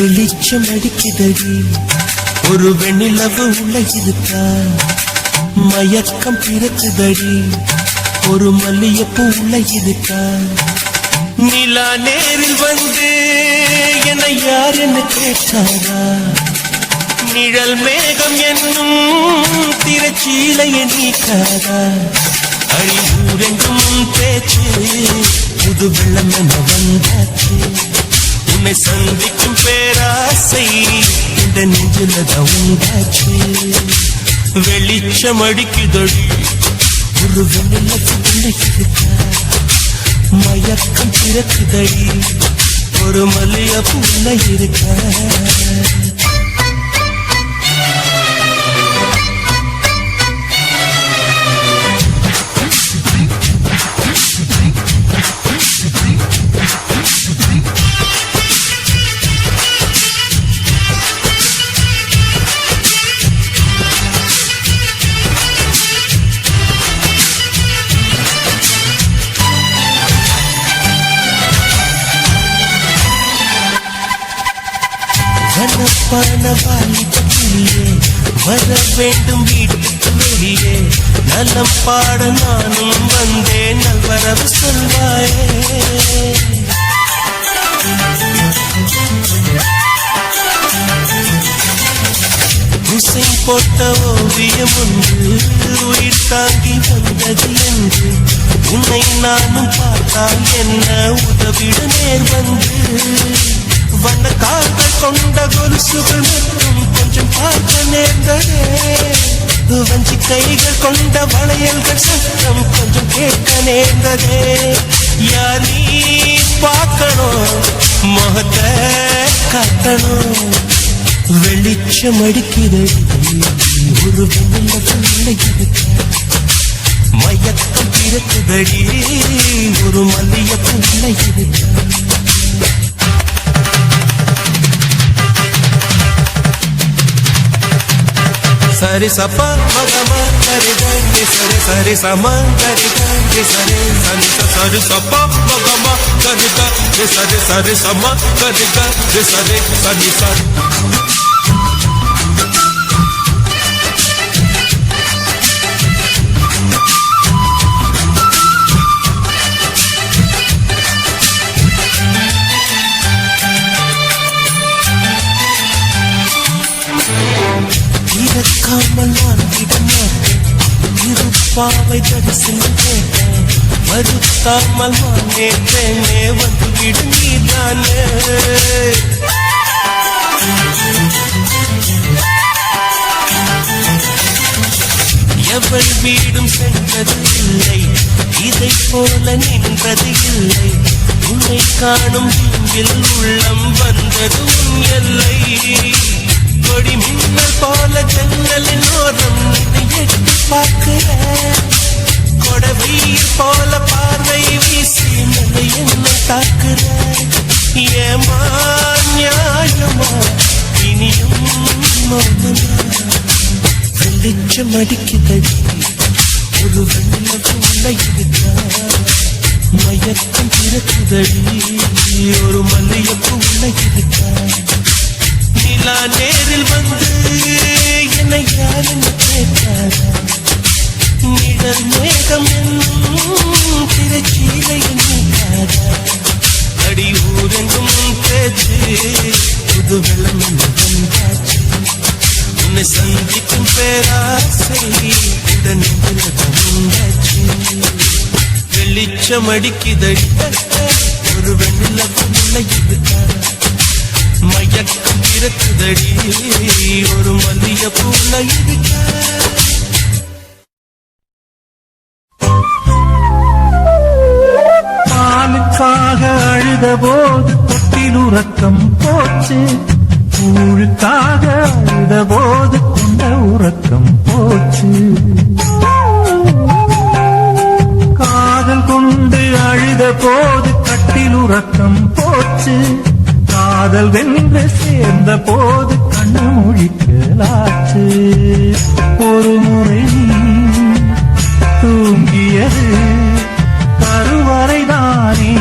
வெளிச்சம் அடிக்குதடி ஒரு வெண்ணிலவு உள்ள இருக்கா மயக்கம் பிறக்குதடி ஒரு மல்லியப்பூ உள்ள இருக்கா நிலா நேரில் வந்து என்னை யார் என்ன கேட்டாரா நிழல் மேகம் என்னும் திரச்சீலையை நீக்காதா அழிவூரெங்கும் பேச்சு புது வெள்ளம் என வந்தாச்சு உன்னை சந்திக்கும் பேராசை இந்த நெஞ்சிலதான் உண்டாச்சு வெளிச்சம் அடிக்குதடி ஒரு வெண்ணிலவுள்ள இருக்கா மயக்கம் பிறக்குதடி ஒரு மல்லியப்பூ உள்ள இருக்கா பணவாளியே வர வேண்டும் வீட்டுக்கு வெளியே நலம் பாட நானும் வந்தேன் நல்வரவு சொல்வாயே குசை போட்ட ஓவியம் ஒன்று உயிர் தாங்கி வந்தது என்று உன்னை நானும் பார்த்தால் என்ன உதவிட நேர் வந்து வண்ண கால்கள் கொண்ட கொலுசுகள் மற்றும் கொஞ்சம் பார்க்க நேர்ந்ததே வஞ்சி கைகள் கொண்ட வளையல்கள் சத்தம் கொஞ்சம் கேட்க நேர்ந்ததே யார் நீ பார்க்கணும் முகத்தை காட்டணும் வெளிச்சம் அடிக்கிறது ஒரு வெண்ணிலவுள்ள இருக்கா மயக்கம் பிறக்குதடி ஒரு மல்லியப்பூ உள்ள இருக்கா சரி சப்பா மகமா சரி தங்கி சரி சரி சமா சரி தங்கி சரி சரி சரி சப்பா மகமா சரி தங்கி சரி சரி சமா சரி தங்கி சரி சரி சரி காமல் வாழ்ந்திட மாட்டேன் இருப்பாவை தரிசனம் கேட்டேன் மறுத்தாமல் மானேற்றேனே வந்து விடு நீதானே எவள் வீடும் சென்றது இல்லை இதை போல நின்றது இல்லை உன்னை காணும் இங்கில் உள்ளம் வந்தது உன் எல்லை கொடி மின்னல் போல ஜன்னலின் ஓரம் நின்று எட்டி பார்க்கிற கொடவீர் போல பார்வை வீசி நிலை என்னை தாக்குற ஏமா நியாயமா இனியும் மௌனமா வெளிச்சம் அடிக்குதடி ஒரு வெண்ணிலவு உள்ள இருக்கா மயக்கம் பிறக்குதடி ஒரு மல்லியப்பூ உள்ள இருக்கா நிலா நேரில் வந்து என்னை யார் என்ன கேட்டாரா நிழல் மேகம் என்னும் திரச்சீலை நீக்காதா அடி ஊரெங்கும் பேச்சு புது வெள்ளம் என்ன வந்தாச்சு உன்னை சந்திக்கும் பேராசை இந்த நெஞ்சில் உண்டாச்சு வெளிச்சம் அடிக்குதடி ஒரு வெண்ணிலவு உள்ள இருக்கா மயக்கம் பிறக்குதடி ஒரு மல்லியப்பூ உள்ள இருக்கா பாலுக்காக அழுத போது தொட்டில் உறக்கம் போச்சு கூழுக்காக அழுத போது கொண்ட உறக்கம் போச்சு காதல் கொண்டு அழுத போது கட்டில் உறக்கம் போச்சு காதல் வென்று சேர்ந்த போது கண்ணு முழிக்கலாச்சு ஒரு முறை தூங்கியது கருவறைதானே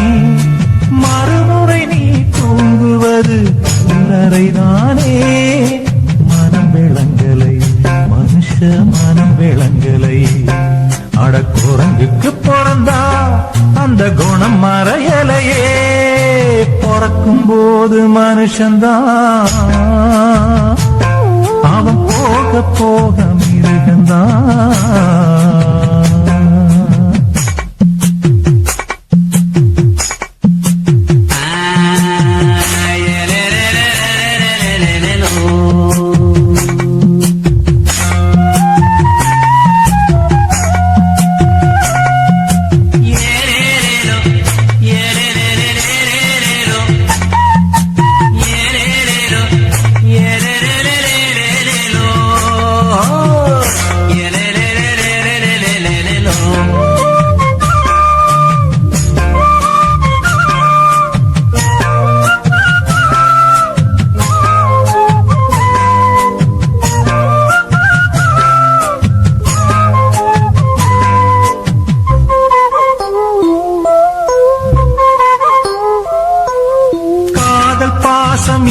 மறுமுறை நீ தூங்குவது கல்லறை தானே மனம் விளங்கலை மனுஷ மனம் விளங்கலை அட குரங்குக்கு பிறந்தா அந்த குணம் மறையலையே பிறக்கும் போது மனுஷன்தான் அவன் போக போக மிருகந்தான்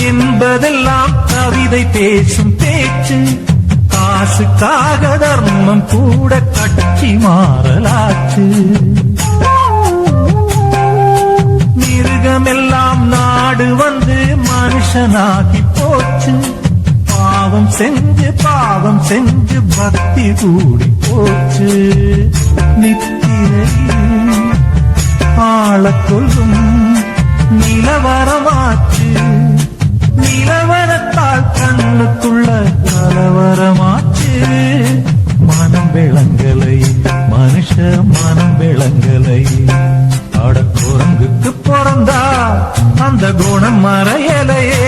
என்பதெல்லாம் கவிதை பேசும் பேச்சு காசுக்காக தர்மம் கூட கட்சி மாறலாச்சு மிருகமெல்லாம் நாடு வந்து மனுஷனாகி போச்சு பாவம் செஞ்சு பக்தி கூடி போச்சு நித்திரையில் ஆள கொள்ளும் நிலவரமாச்சு நிலவரத்தால் கண்ணுக்குள்ள கலவரமாச்சு மனம் விளங்கலை மனுஷ மனம் விளங்கலை அட குரங்குக்கு பிறந்தா அந்த குணம் மறையலையே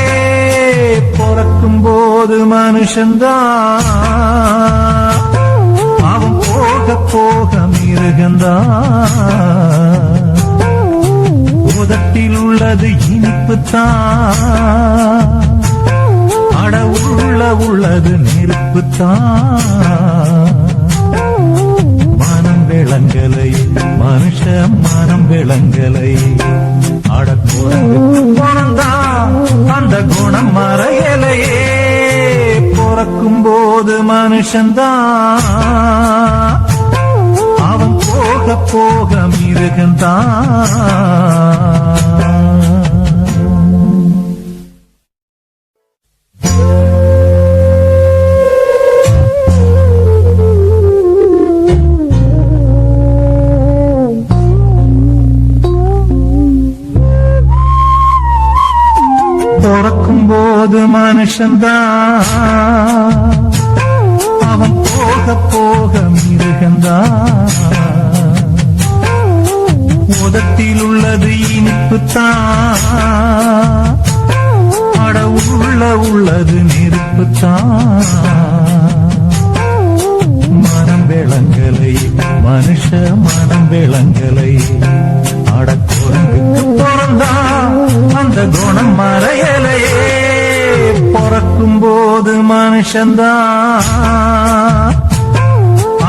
பிறக்கும் போது மனுஷன்தான் அவன் போக போக மிருகந்தான் உதட்டில் உள்ளது இனிப்புத்தான் அட உள்ளது நெருப்புத்தான் மனம் விளங்கலை மனுஷ மனம் விளங்கலை அட குணந்தான் அந்த குணம் மறையலையே பிறக்கும் போது மனுஷன்தான் அவன் போக போக மிருகந்தான் பிறக்கும் போது மனுஷன்தான் அவன் போக போக மிருகந்தான் உதட்டில் உள்ளது இனிப்புத்தான் அட உள்ளது நெருப்புத்தான் மனம் விளங்கலை மனுஷ மனம் விளங்கலை அட குரங்குக்கு பிறந்தான் அந்த குணம் மறையலையே பிறக்கும் போது மனுஷன்தான்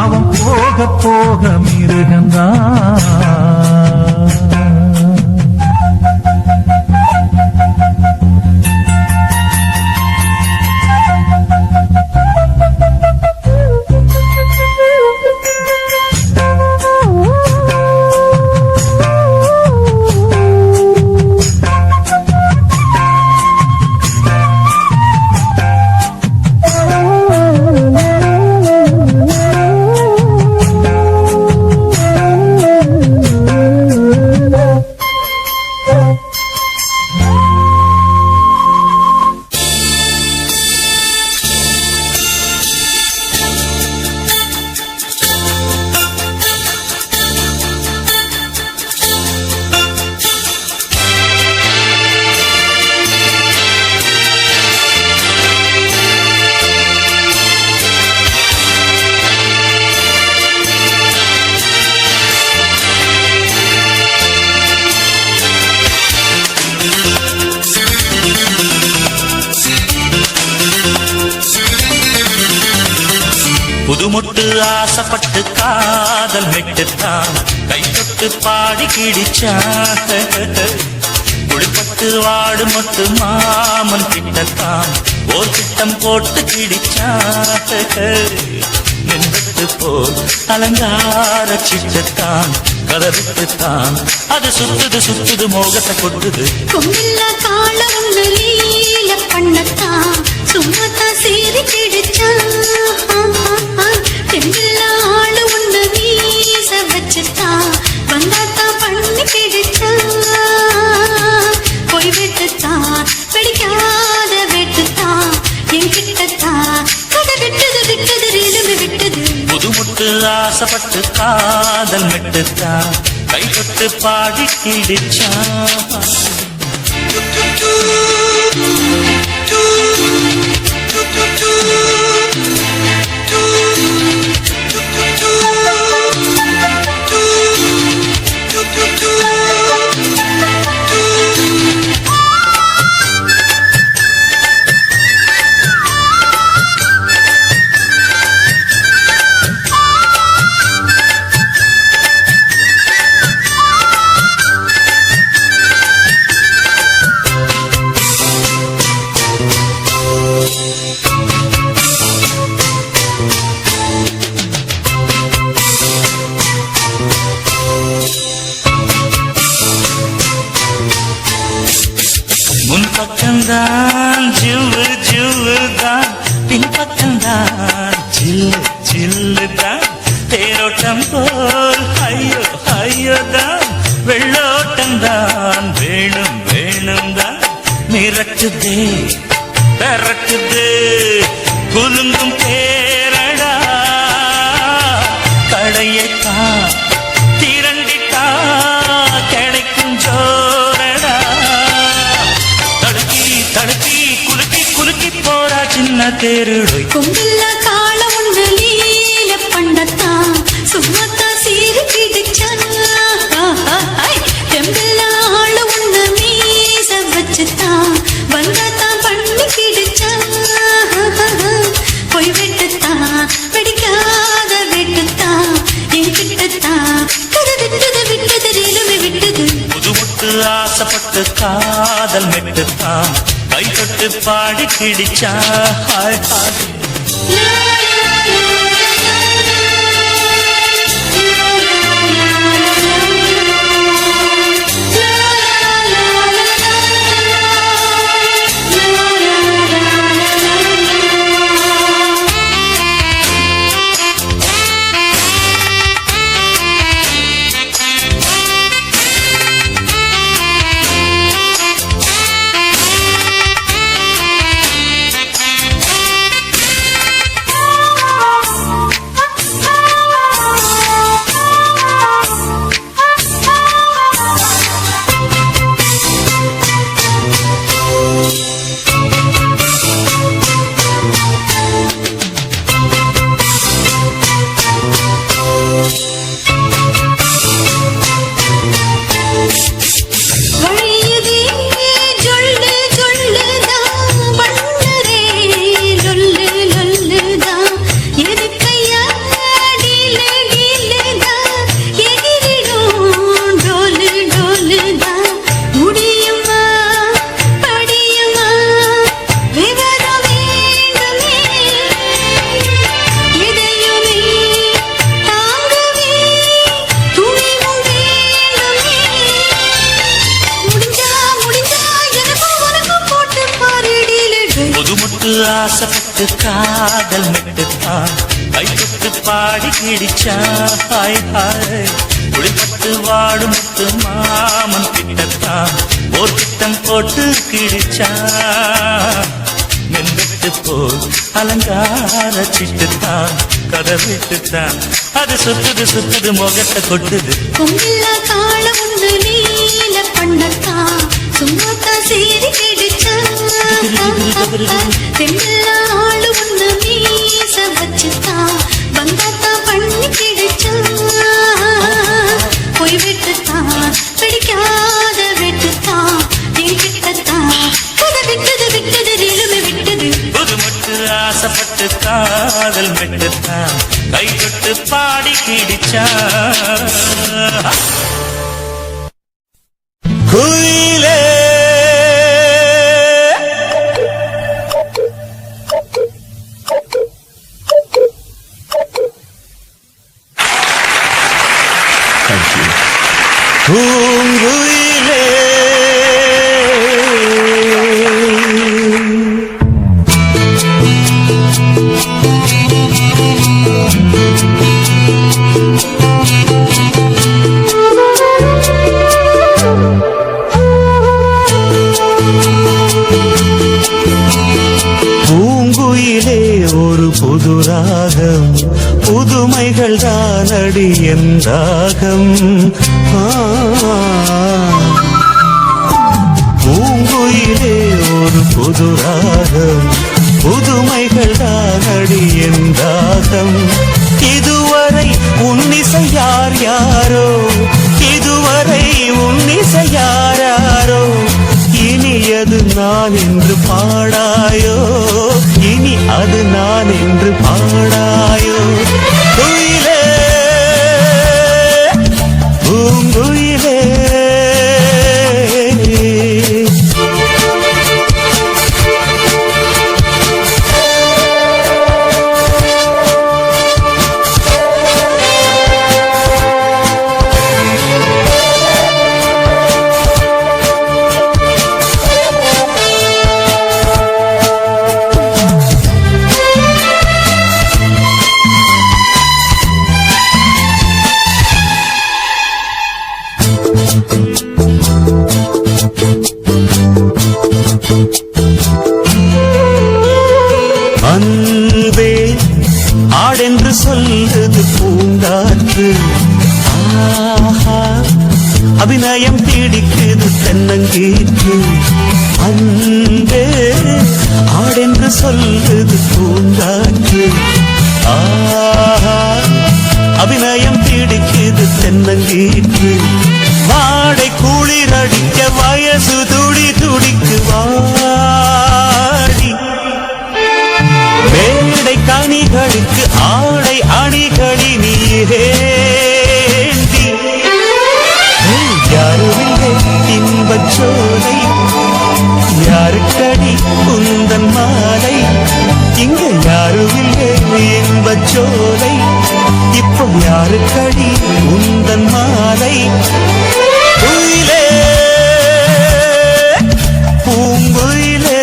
அவன் போக போக மிருகந்தான் புதுமுட்டு ஆசைப்பட்டு காதல் மெட்டுத்தான் கை தொட்டு பாடி கிடிச்சான் குளிப்பட்டு வாடு மொட்டு மாமன் கிட்டத்தான் ஓர் திட்டம் போட்டு கிடிச்சாட்டு போல் அலங்கார சிட்டத்தான் கதவிட்டுத்தான் அது சுத்துது சுத்துது மோகத்தை கொட்டுது கொம்பில்ல கால ஒண்ணு லீல பண்ணத்தான் சும்மாத்தான் சீறி கிடிச்சான் தெம்பில்ல ஆளு ஒண்ணு வீச வச்சுத்தான் வந்தாத்தான் பண்ணி கிடிச்சான் போய் வெட்டுத்தான் பிடிக்காத வெட்டுத்தான் என்கிட்டத்தான் கதை விட்டது விட்டது ரீலுமே விட்டது புதுமுட்டு ஆசைப்பட்டு காதல் மெட்டுத்தான் கைப்பட்டு பாடி கிடிச்சான் முன்பக்கம்தான் ஜிவ்வு ஜிவ்வுதான் பின்பக்கம்தான் ஜில்லு ஜில்லுதான் தேரோட்டம் போல் ஐயோ ஐயோதான் வெள்ளோட்டம்தான் வேணும் வேணும் தான் மிரட்டுதே பறக்குதே குலுங்கும் பேரடா கடையைத்தான் திரண்டிட்டா கிடைக்கும் ஜோரடா தடுக்கி குலுக்கி குலுக்கி போறா சின்ன தேருடை கொம்பில்ல கால ஒண்ணு லீல பண்ணத்தான் சும்மாத்தான் சீறி கிடிச்சான் தெம்பில்ல ஆளு ஒண்ணு மீச வச்சுத்தான் வந்தாத்தான் பண்ணி கிடிச்சான் போய் வெட்டுத்தான் பிடிக்காத வெட்டுத்தான் என்கிட்டத்தான் கதை விட்டது விட்டது ரீலுமே விட்டது புதுமுட்டு ஆசைப்பட்டு காதல் மெட்டுத்தான் கைப்பட்டு பாடி கிடிச்சா ஹாய் ஹாய் ஆசைப்பட்டு காதல் மெட்டுத்தான் கைப்பட்டு பாடி கிடிச்சா ஹாய் ஹாய் குளிப்பட்டு வாடும் முத்து மாமன் கிட்டத்தான் ஓர் திட்டம் போட்டு கிடிச்சா மென்வெட்டு போல் அலங்கார சிட்டுத்தான் கதவிட்டுத்தான் அது சுத்துது சுத்துது முகத்தை கொட்டுது கொம்பில்ல கால ஒண்ணு நீல பண்ணத்தான் சும்மாத்தான் சீறி கிடிச்சான் தெம்பில்ல ஆளு ஒண்ணு மீச வச்சுத்தான் வந்தாத்தான் பண்ணி கிடிச்சான் போய் வெட்டுத்தான் பிடிக்காத வெட்டுத்தான் என்கிட்டத்தான் கதை விட்டது விட்டது ரீலுமே விட்டது புதுமுட்டு ஆசைப்பட்டு காதல் மெட்டுத்தான் கைப்பட்டு பாடி கிடிச்சா குயிலே பூங்குயிலே பூங்குயிலே ஒரு புது ராகம் புதுமைகள் தானடி என் ராகம் பூங்குயிலே ஒரு புது ராகம் புதுமைகள் தானடி என் ராகம் இதுவரை உன்னிசை யார் யாரோ இதுவரை உன்னிசை யார் யாரோ இனி அது நான் என்று பாடாயோ இனி அது நான் என்று பாடாயோ குயிலே பூங்குயிலே அன்பே ஆடென்று சொல்லுது பூங்காற்று ஆஹா அபிநயம் பிடிக்குது தென்னங்கீற்று அன்பே ஆடென்று சொல்லுது பூங்காற்று ஆஹா அபிநயம் பிடிக்குது தென்னங்கீற்று வாடை குளிரடிக்க வயசு துடி துடிக்கு வாடி மேடை கனிகளுக்கு ஆடை அணிகளி நீரேந்தி யாருமில்லை இன்பச் சோலை யாருக்கடி குந்தன் மாலை இங்க யாருமில்லை இன்பச் சோலை இப்போ யாருக்கடி குந்தன் மாலை குயிலே பூங்குயிலே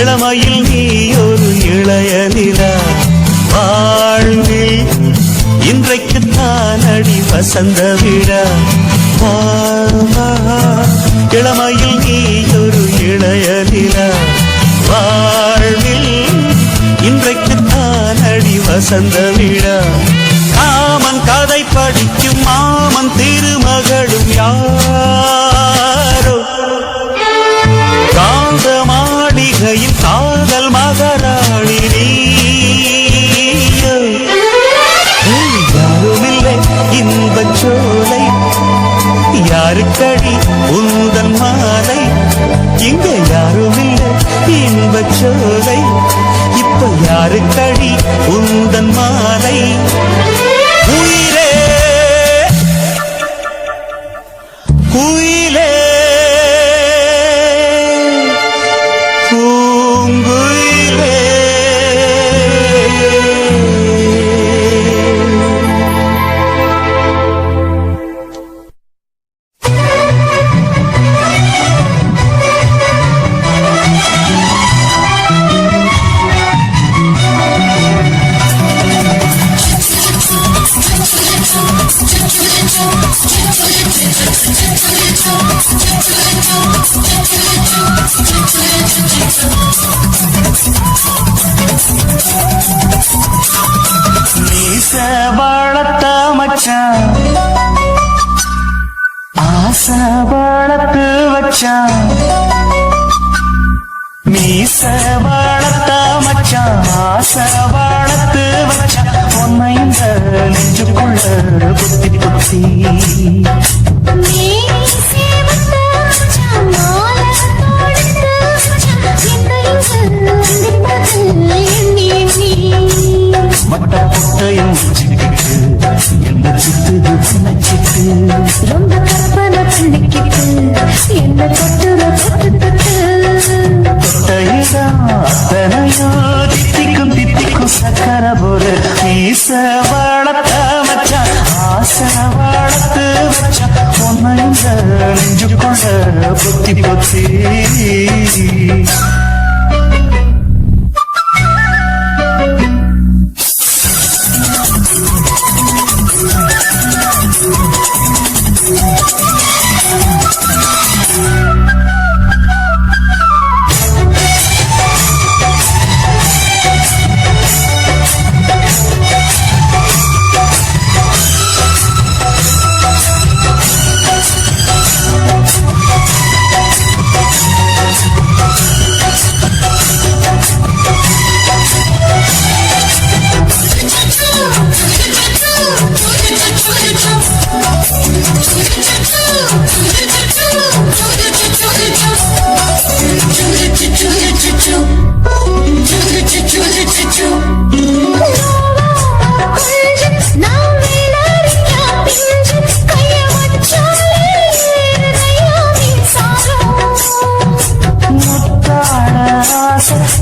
இளமையில் நீ ஒரு இளைய நிலா வாழ்வில் இன்றைக்கு தானடி வசந்த விழா இளமையில் நீ ஒரு இளைய நிலா வாழ்வில் இன்றைக்கு தானடி வசந்த விழா காமன் கதை படிக்கும் மாமன் திருமகளும் யாரோ காந்த மாளிகையில் காதல் மகராணி யாருமில்லை இன்பச் சோலை யாருக்கடி உந்தன் மாலை இங்க யாருமில்லை இன்பச் சோலை இப்ப யாருக்கடி உந்தன் மாலை உயிரே குயிலே பூங்குயிலே மீச வளர்த்த மச்சான் ஆசை வளர்த்து வச்சான் மீச வளர்த்த மச்சான் ஆசை வளர்த்து வச்சான் உன்னை இந்த நெஞ்சுக்குள்ள புத்தி புத்தி மட்ட பொட்டையும் வச்சுக்கிட்டு என்ன சித்துது பண்ண சிட்டு ரொம்ப கற்பனை பண்ணிக்கிட்டு என்ன தொட்டுற தொட்டு தொட்டு தொட்டையிதான் அத்தனையோ தித்திக்கும் தித்திக்கும் சக்கர போல மீச வளர்த்த மச்சான் ஆசை வளர்த்து வச்சான் உன்னை இந்த நெஞ்சுக்குள்ள புத்தி புத்தி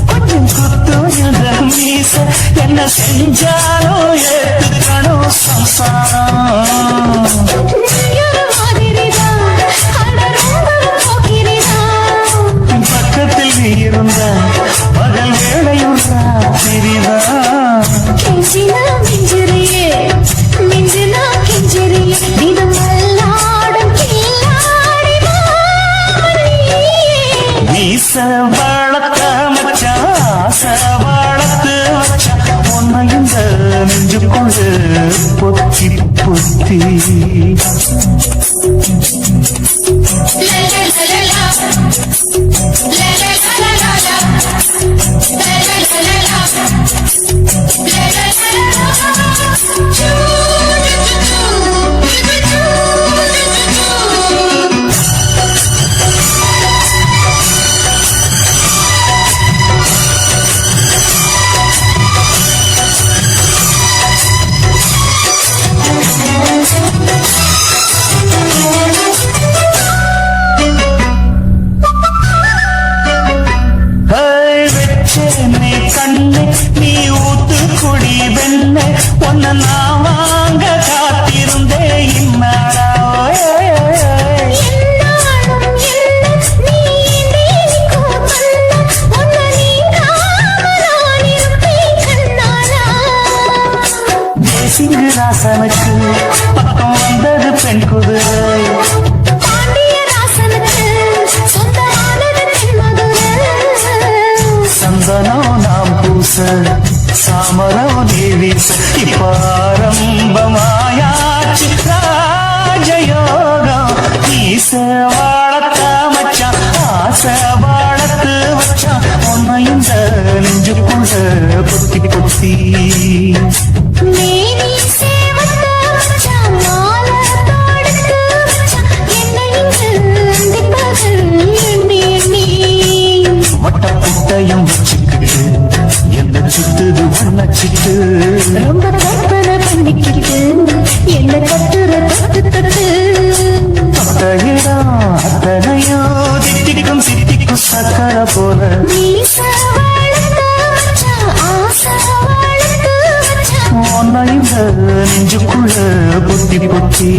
கொஞ்சம் குத்து மீச என்ன செஞ்சாலும் ஏத்துக்கணும் சம்சாரம் பக்கத்தில் நீ இருந்த பகல் வேளையும் ராத்திரிதா மீச வளர்த்த மச்சான் ஆசை வளர்த்து வச்சான் உன்னை இந்த நெஞ்சுக்குள்ள பொத்தி பொத்தி நீ கண்ணு நீ ஊத்து குடி வெண்ண ஒன்ன நான் வாங்க காத்திருந்தே இன்னாடா சிங்கராசனுக்கு பக்கம் வந்தது பெண் குதிரை சந்தனம் நாம் பூச சாமரம் நீ வீச இப்ப ஆரம்பமாயாச்சு ராஜயோகம் ஈச வளர்த்த மச்சான் ஆசை வளர்த்து வச்சான் உன்னை இந்த நெஞ்சுக்குள்ள பொத்தி பொத்தி மட்ட புட்டையும் வச்சுக்கிட்டு என்ன சுத்துது வண்ண சிட்டு ரொம்ப கற்பனை பண்ணிக்கிட்டு என்ன கட்டுற தொட்டு தொட்டு தொட்டையிடா அத்தனையோ தித்திக்கும் தித்திக்கும் சக்கர போல உன்னை இந்த நெஞ்சுக்குள்ள பொத்தி பொத்தி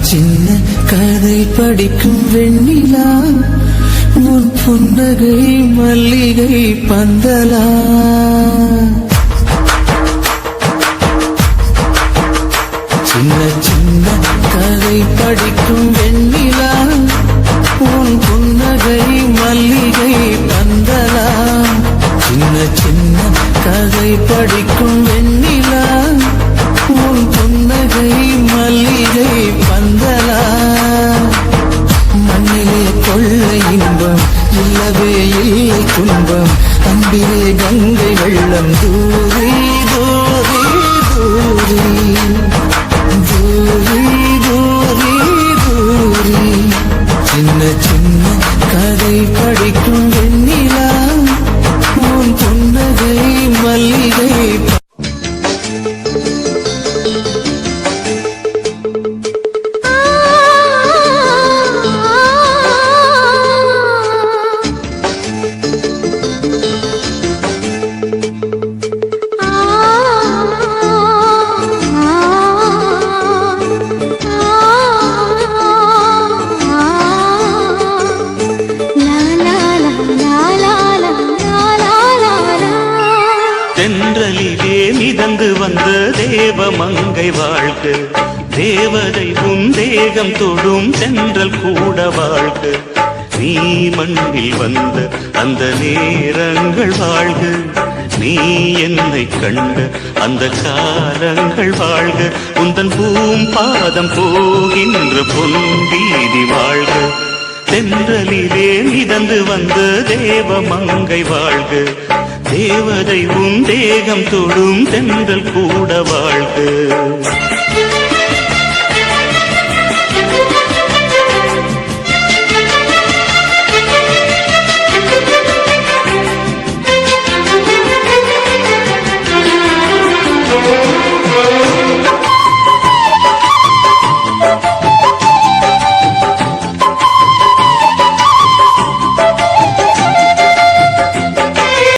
சின்ன கதை படிக்கும் வெண்ணிலா உன் புன்னகை மல்லிகை பந்தலா சின்ன சின்ன கதை படிக்கும் வெண்ணிலா உன் புன்னகை மல்லிகை பந்தலா சின்ன சின்ன கதை படிக்கும் வெண்ணிலா உன் புன்னகை மல்லிகை பந்தலா மண்ணிலே கொள்ளை இன்பம் இல்லவே இல்லை துன்பம் அன்பிலே கங்கை வெள்ளம் தூரி தூரி தூரி தூரி தூரி தூரி சின்ன சின்ன கதை படிக்கும் வெண்ணிலா உன் புன்னகை மல்லிகை தென்றலிலே மிதந்து வந்த தேவமங்கை வாழ்க தேவதை உன் தேகம் தொடும் தென்றல் கூட வாழ்க நீ மண்ணில் வந்த அந்த நேரங்கள் வாழ்க நீ என்னை கண்ட அந்த காலங்கள் வாழ்க உந்தன் பாதம் போகின்ற பொன் வீதி வாழ்க தென்றலிலே மிதந்து வந்த தேவமங்கை வாழ்க தேவதை உன் தேகம் தொடும் தென்றல் கூட வாழ்க